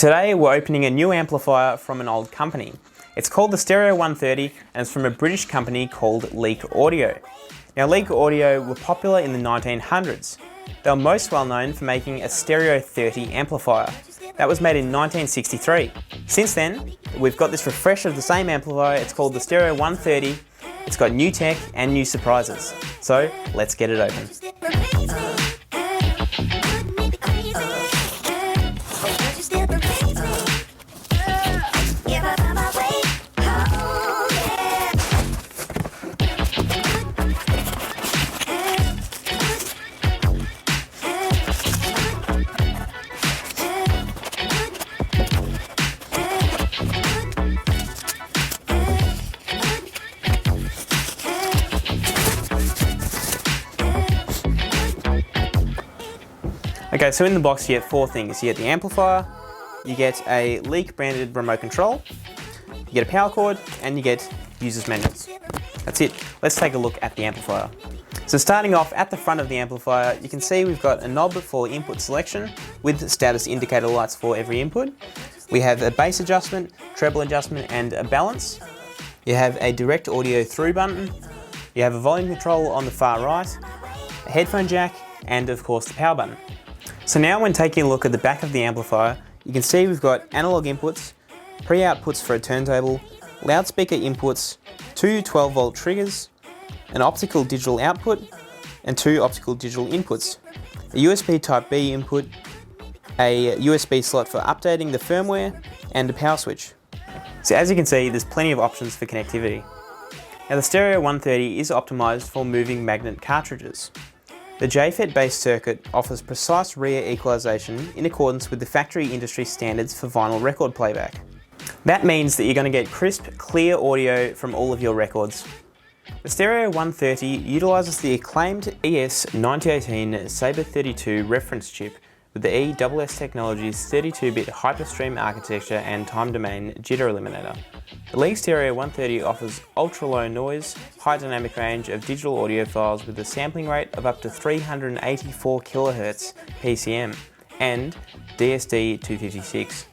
Today we're opening a new amplifier from an old company. It's called the Stereo 130 and it's from a British company called Leek Audio. Now Leek Audio were popular in the 1900s. They were most well known for making a Stereo 30 amplifier. That was made in 1963. Since then, we've got this refresh of the same amplifier. It's called the Stereo 130. It's got new tech and new surprises. So let's get it open. Okay, so in the box you get four things. You get the amplifier, you get a Leek branded remote control, you get a power cord, and you get user's manuals. That's it. Let's take a look at the amplifier. So starting off at the front of the amplifier, you can see we've got a knob for input selection with status indicator lights for every input. We have a bass adjustment, treble adjustment, and a balance. You have a direct audio through button. You have a volume control on the far right, a headphone jack, and of course the power button. So now when taking a look at the back of the amplifier, you can see we've got analog inputs, pre-outputs for a turntable, loudspeaker inputs, two 12-volt triggers, an optical digital output, and two optical digital inputs, a USB Type-B input, a USB slot for updating the firmware, and a power switch. So as you can see, there's plenty of options for connectivity. Now the Stereo 130 is optimized for moving magnet cartridges. The JFET-based circuit offers precise rear equalization in accordance with the factory industry standards for vinyl record playback. That means that you're going to get crisp, clear audio from all of your records. The Stereo 130 utilises the acclaimed ES9018 Sabre 32 reference chip with the ESS Technologies 32-bit hyperstream architecture and time domain jitter eliminator. The Leek Stereo 130 offers ultra-low noise, high dynamic range of digital audio files with a sampling rate of up to 384 kHz PCM and DSD 256.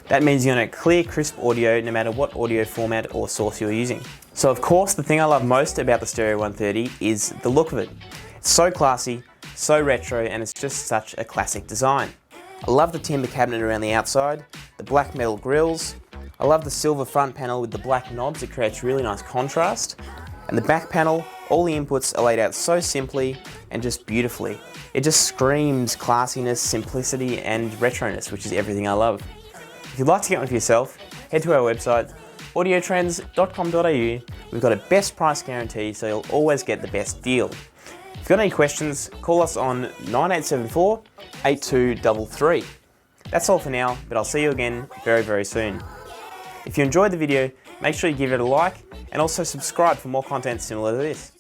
That means you're going to get clear, crisp audio no matter what audio format or source you're using. So of course, the thing I love most about the Stereo 130 is the look of it. It's so classy, so retro, and it's just such a classic design. I love the timber cabinet around the outside, the black metal grills. I love the silver front panel with the black knobs. It creates really nice contrast. And the back panel, all the inputs are laid out so simply and just beautifully. It just screams classiness, simplicity, and retroness, which is everything I love. If you'd like to get one for yourself, head to our website, audiotrends.com.au. We've got a best price guarantee, so you'll always get the best deal. If you've got any questions, call us on 9874 8233. That's all for now, but I'll see you again very, very soon. If you enjoyed the video, make sure you give it a like and also subscribe for more content similar to this.